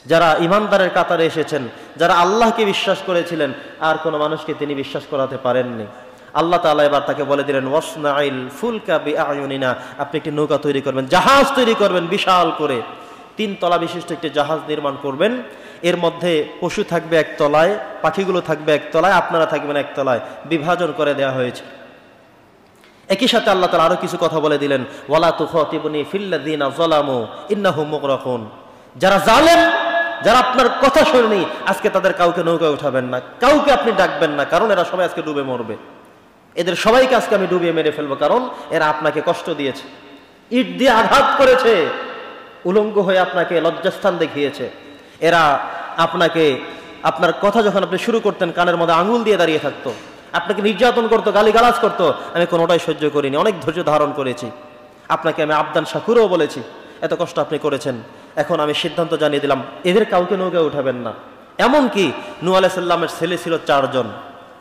যারা ইমানদারের কাতারে এসেছেন, যারা আল্লাহকে বিশ্বাস করেছিলেন, আর কোনো মানুষকে তিনি বিশ্বাস করাতে পারেননি। আল্লাহ তাআলা এবার তাকে বলে দিলেন, ওয়াসনাইল ফুলকা বিআয়ুনিনা, আপনি একটি নৌকা তৈরি করবেন, জাহাজ তৈরি করবেন বিশাল করে। 3 তলা বিশিষ্ট একটি জাহাজ নির্মাণ করবেন। এর মধ্যে পশু থাকবে এক তলায়, পাখিগুলো থাকবে এক তলায়, আপনারা থাকবেন এক তলায়, বিভাজন করে দেওয়া হয়েছে। একই সাথে আল্লাহ তাআলা আরো কিছু কথা বলে দিলেন, ওয়ালা তুখাতিবুনি ফিল্লাযিনা যালামু ইন্নাহুম মুগরাকুন, যারা জালেম, যারা আপনার কথা শোনেনি, আজকে তাদের কাউকে নৌকায় উঠাবেন না, কাউকে আপনি ডাকবেন না, কারণ এরা সবাই আজকে ডুবে মরবে। এদের সবাইকে আজকে আমি ডুবিয়ে মেরে ফেলবো, কারণ এরা আপনাকে কষ্ট দিয়েছে, ইট দিয়ে আঘাত করেছে, উলঙ্গ হয়ে আপনাকে লজ্জাস্থান দেখিয়েছে। এরা আপনাকে, আপনার কথা যখন আপনি শুরু করতেন কানের মধ্যে আঙুল দিয়ে দাঁড়িয়ে থাকতো, আপনাকে নির্যাতন করতো, গালিগালাজ করতো, আমি কোনোটাই সহ্য করিনি, অনেক ধৈর্য ধারণ করেছি, আপনাকে আমি আবদান শাকুরও বলেছি, এত কষ্ট আপনি করেছেন। এখন আমি সিদ্ধান্ত জানিয়ে দিলাম, এদের কাউকে নৌকায় উঠাবেন না। এমনকি নূহ আলাইহিস সালামের ছেলে ছিল 4 জন।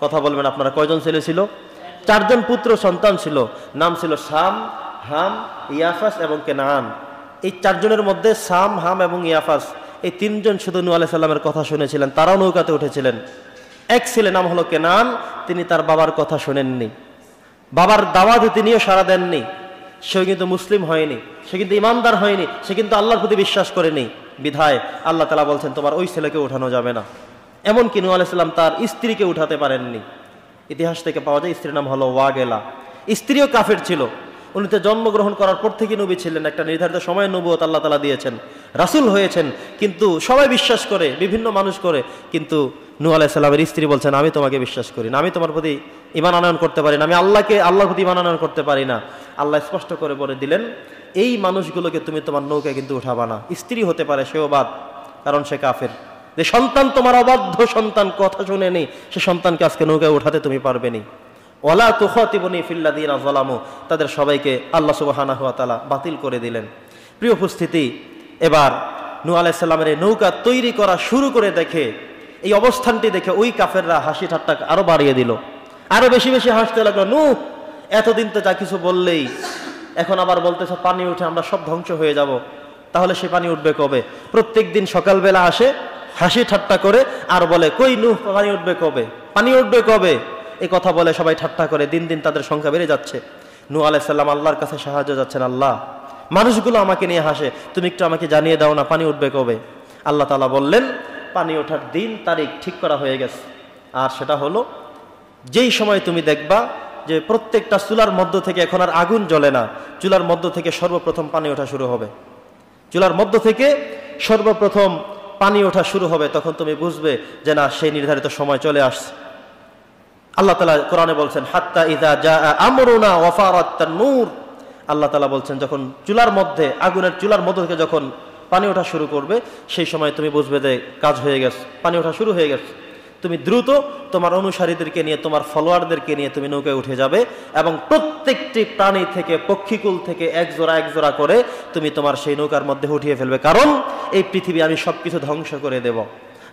কথা বলবেন আপনারা, কয়জন ছেলে ছিল? 4 জন পুত্র সন্তান ছিল। নাম ছিল সাম, হাম, ইয়াফাস এবং কেনান। এই 4 জনের মধ্যে সাম, হাম এবং ইয়াফাস, এই 3 জন শুধু নূহ আলাইহিস সালামের কথা শুনেছিলেন, তারাও নৌকাতে উঠেছিলেন। এক ছেলে নাম হলো কেনান, তিনি তার বাবার কথা শোনেননি, বাবার দাওয়াতে তিনিও সাড়া দেননি। সে কিন্তু মুসলিম হয়নি, সে কিন্তু ইমানদার হয়নি, সে কিন্তু আল্লাহর প্রতি বিশ্বাস করেনি। বিধায় আল্লাহ তাআলা বলছেন, তোমার ওই ছেলেকে উঠানো যাবে না। এমনকি নূহ আলাইহিস সালাম তার স্ত্রীকে উঠাতে পারেননি। ইতিহাস থেকে পাওয়া যায় স্ত্রীর নাম হলো ওয়াগেলা। স্ত্রীও কাফের ছিল। উনি তো জন্মগ্রহণ করার পর থেকে নবী ছিলেন, একটা নির্ধারিত সময়ে নবুয়ত আল্লাহ তাআলা দিয়েছেন, রাসূল হয়েছেন, কিন্তু সবাই বিশ্বাস করে, বিভিন্ন মানুষ করে, কিন্তু নূহ আলাইহিস সালামের স্ত্রী বলছেন, আমি তোমাকে বিশ্বাস করি না, আমি তোমার প্রতি ঈমান আনয়ন করতে পারি না, আমি আল্লাহর প্রতি ঈমান আনয়ন করতে পারি না। আল্লাহ স্পষ্ট করে বলে দিলেন, এই মানুষগুলোকে তুমি তোমার নৌকায় কিন্তু উঠাবা না। স্ত্রী হতে পারে, সেও বাদ, কারণ সে কাফের। যে সন্তান তোমার অবাধ্য সন্তান, কথা শুনেনি, সে সন্তানকে আজকে নৌকায় উঠাতে তুমি পারবে নি। ওয়ালা তুখাতিবুনি ফিল্লাযিনা যালামু, তাদের সবাইকে আল্লাহ সুবহানাহু ওয়া তাআলা বাতিল করে দিলেন। প্রিয় উপস্থিতি, এবার নূহ আলাইহিস সালামের নৌকা তৈরি করা শুরু করে দেখে, এই অবস্থানটি দেখে ওই কাফেররা হাসি ঠাট্টা আরো বাড়িয়ে দিল, আরো বেশি বেশি হাসতে লাগলো। নূহ, এতদিন তো যা কিছু বললেই, এখন আবার বলতেছে পানি উঠে আমরা সব ধ্বংস হয়ে যাব। তাহলে সে পানি উঠবে কবে? প্রত্যেক দিন সকালবেলা আসে, হাসি ঠাট্টা করে আর বলে, কই নূহ, পানি উঠবে কবে, পানি উঠবে কবে? এই কথা বলে সবাই ঠাট্টা করে। দিন দিন তাদের সংখ্যা বেড়ে যাচ্ছে। নূহ আলাইহিস সালাম আল্লাহর কাছে সাহায্য যাচ্ছেন, আল্লাহ, মানুষগুলো আমাকে নিয়ে হাসে, তুমি একটু আমাকে জানিয়ে দাও না পানি উঠবে কবে। আল্লাহ তাআলা বললেন, পানি ওঠার দিন তারিখ ঠিক করা হয়ে গেছে। আর সেটা হলো, যেই সময় তুমি দেখবা যে প্রত্যেকটা চুলার মধ্য থেকে এখন আর আগুন জ্বলে না, চুলার মধ্য থেকে সর্বপ্রথম পানি ওঠা শুরু হবে, চুলার মধ্য থেকে সর্বপ্রথম পানি ওঠা শুরু হবে, তখন তুমি বুঝবে যে না, সেই নির্ধারিত সময় চলে আসছে। আল্লাহ তাআলা কোরআনে বলছেন, হাত্তা ইযা জাআ আমরুনা ওয়া ফারাত তান্নুর, আল্লাহ তাআলা বলছেন, যখন চুলার মধ্যে, আগুনের চুলার মধ্য থেকে যখন পানি ওঠা শুরু করবে, সেই সময় তুমি বুঝবে যে কাজ হয়ে গেছে, পানি ওঠা শুরু হয়ে গেছে। তুমি দ্রুত তোমার অনুসারীদেরকে নিয়ে, তোমার ফলোয়ারদেরকে নিয়ে তুমি নৌকায় উঠে যাবে, এবং প্রত্যেকটি প্রাণী থেকে, পক্ষীকুল থেকে এক জোড়া করে তুমি তোমার সেই নৌকার মধ্যে উঠিয়ে ফেলবে, কারণ এই পৃথিবী আমি সবকিছু ধ্বংস করে দেব।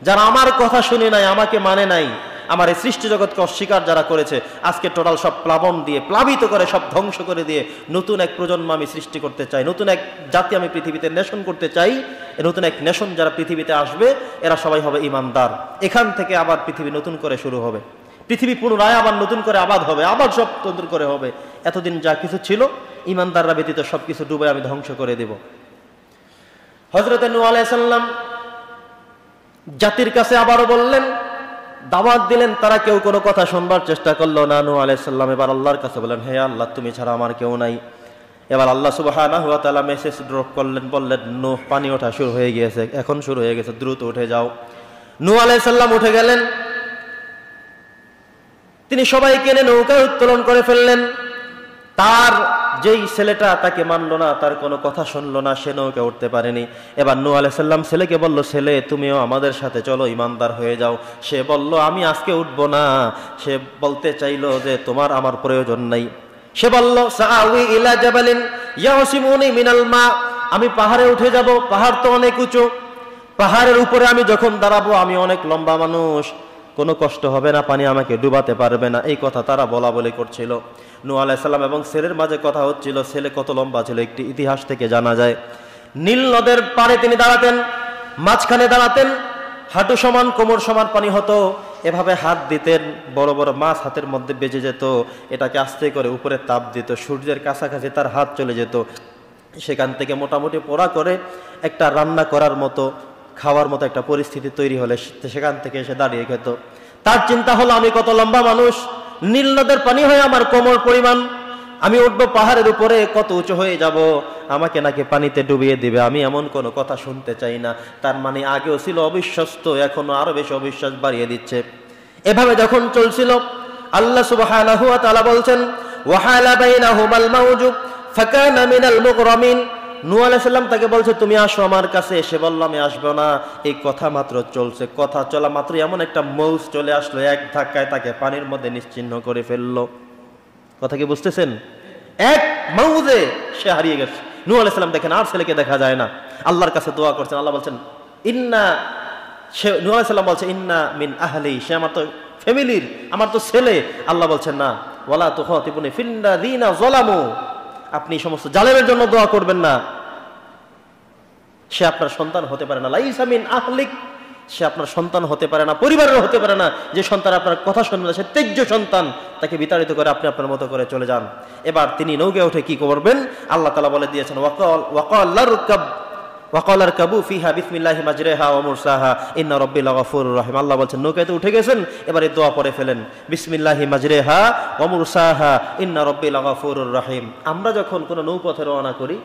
যারা আমার কথা শুনে নাই, আমাকে মানে নাই, আমার এই সৃষ্টি জগৎকে অস্বীকার যারা করেছে, আজকে টোটাল সব প্লাবন দিয়ে, প্লাবিত করে, সব ধ্বংস করে দিয়ে নতুন এক প্রজন্ম আমি সৃষ্টি করতে চাই, নতুন এক জাতি আমি পৃথিবীতে নেশন করতে চাই। নতুন এক নেশন যারা পৃথিবীতে আসবে, এরা সবাই হবে ইমানদার। এখান থেকে আবার পৃথিবী নতুন করে শুরু হবে, পৃথিবী পুনরায় আবার নতুন করে আবাদ হবে, আবার সব নতুন করে হবে। এতদিন যা কিছু ছিল, ইমানদাররা ব্যতীত সবকিছু ডুবে আমি ধ্বংস করে দেব। হযরত নূহ আলাইহিস সালাম জাতির কাছে আবারও বললেন, দাওয়াত দিলেন, তারা কেউ কোনো কথা শুনবার চেষ্টা করলো না। নূহ আলাইহিস সালাম এবার আল্লাহর কাছে বললেন, হে আল্লাহ, তুমি ছাড়া আমার কেউ নাই। এবার আল্লাহ সুবহানাহু ওয়া তাআলা মেসেজ ড্রপ করলেন, বললেন, নূহ, পানি ওঠা শুরু হয়ে গিয়েছে, এখন শুরু হয়ে গেছে, দ্রুত উঠে যাও। নূহ আলাইহিস সালাম উঠে গেলেন, তিনি সবাইকে এনে নৌকায় উত্তোলন করে ফেললেন। তার যেই ছেলেটা তাকে মানলো না, তার কোনো কথা শুনলো না, সে নৌকায় উঠতে পারেনি। এবার নূহ আলাইহিস সালাম ছেলেকে বলল, ছেলে, তুমিও আমাদের সাথে চলো, ইমানদার হয়ে যাও। সে বলল, আমি আজকে উঠবো না। সে বলতে চাইলো যে তোমার আমার প্রয়োজন নাই। সে বলল, সাআউই ইলা জাবালিন ইয়াসিমুনি মিনাল মা, আমি পাহাড়ে উঠে যাব, পাহাড় তো অনেক উঁচু, পাহাড়ের উপরে আমি যখন দাঁড়াবো, আমি অনেক লম্বা মানুষ, কোনো কষ্ট হবে না, পানি আমাকে ডুবাতে পারবে না। এই কথা তারা বলা বলি করছিল। নূহ আলাইহিস সালাম এবং ছেলের মাঝে কথা হচ্ছিল। ছেলে কত লম্বা ছিল একটি ইতিহাস থেকে জানা যায়। নীল নদের পাড়ে তিনি দাঁড়াতেন, মাঝখানে দাঁড়াতেন, হাঁটু সমান কোমর সমান পানি হতো, এভাবে হাত দিতেন, বড় বড় মাছ হাতের মধ্যে বেজে যেত, এটাকে আস্তে করে উপরে তাপ দিত, সূর্যের কাছাকাছি তার হাত চলে যেত, সেখান থেকে মোটামুটি পোড়া করে একটা রান্না করার মতো খাওয়ার মতো একটা পরিস্থিতি তৈরি হলে সেখান থেকে এসে দাঁড়িয়ে খেত। তার চিন্তা হলো আমি কত লম্বা মানুষ, নীল নদের পানি হয় আমার কোমর পরিমাণ, আমি উঠবো পাহাড়ের উপরে, কত উঁচু হয়ে যাব, আমাকে নাকি পানিতে ডুবিয়ে দিবে, আমি এমন কোনো কথা শুনতে চাই না। তার মানে আগেও ছিল অবিশ্বস্ত, এখনো আরো বেশি অবিশ্বাস বাড়িয়ে দিচ্ছে। এভাবে যখন চলছিল, আল্লাহ সুবহানাহু ওয়া তাআলা বলছেন ওয়াহালা বাইনাহুমাল মাউজু ফাকানা মিনাল মুগরামিন। নূহ আলাইহিস সালাম তাকে বলছে তুমি আসো আমার কাছে, সে বলল আমি আসবো না। এই কথা মাত্র চলছে, কথা চলা মাত্র এমন একটা মৌজ চলে আসলো, এক ধাক্কায় তাকে পানির মধ্যে নিশ্চিহ্ন করে ফেললো। কথা কি বুঝতেছেন? এক মৌজে সে হারিয়ে গেছে। নূহ আলাইহিস সালাম দেখেন আর ছেলেকে দেখা যায় না, আল্লাহর কাছে দোয়া করছেন। আল্লাহ বলছেন ইন্না, সে নূহ আলাইহিস সালাম বলছে ইন্না মিন আহলি, সে আমার তো ফ্যামিলির, আমার তো ছেলে। আল্লাহ বলছেন না, ওয়ালা তুখাতিবুনি ফিল্লাযিনা যালামু, আপনি সমস্ত জালেমের জন্য দোয়া করবেন না, সে আপনার সন্তান হতে পারে না। লাইসা মিন আহলিক, সে আপনার সন্তান হতে পারে না, পরিবারের হতে পারে না। যে সন্তান আপনার কথা শুনবে না সে ত্যায্য সন্তান, তাকে বিতাড়িত করে আপনি আপনার মতো করে চলে যান। এবার তিনি নৌকায় উঠে কি করবেন? আল্লাহ তাআলা বলে দিয়েছেন ওয়াকাল আরকাবু ফিহা বিসমিল্লাহি মাজরিহা ওয়া মুরসাহা ইন্না রাব্বি লাগাফুরুর রহিম। আল্লাহ বলছেন নৌকাতে উঠে গেছেন, এবারে দোয়া পড়ে ফেলেন, বিসমিল্লাহি মাজরিহা ওয়া মুরসাহা ইন্না রাব্বি লাগাফুরুর রহিম। আমরা যখন কোনো নৌপথে রওনা করি,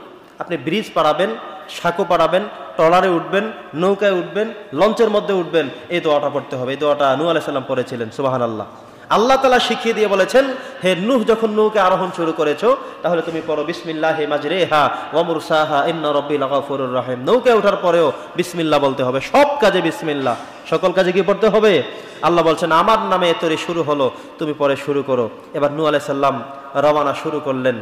আপনি ব্রিজ পাড়াবেন, সাঁকো পাড়াবেন, ট্রলারে উঠবেন, নৌকায় উঠবেন, লঞ্চের মধ্যে উঠবেন, এই দোয়াটা পড়তে হবে। এই দোয়াটা নূহ আলাইহিস সালাম পড়েছিলেন। সুবহানাল্লাহ। আল্লাহ তাআলা শিখিয়ে দিয়ে বলেছেন, হে নূহ যখন নৌকা আরোহণ শুরু করেছো, তাহলে তুমি পড়ো বিসমিল্লাহি মাজরিহা ওয়া মুরসাহা ইন্না রাব্বি লাগাফুরুর রহিম। নৌকায় ওঠার পরেও বিসমিল্লাহ বলতে হবে, সব কাজে বিসমিল্লাহ। সকল কাজে কি পড়তে হবে? আল্লাহ বলছেন আমার নামে তৈরি শুরু হলো, তুমি পরে শুরু করো। এবার নূহ আলাইহিস সালাম রওনা শুরু করলেন।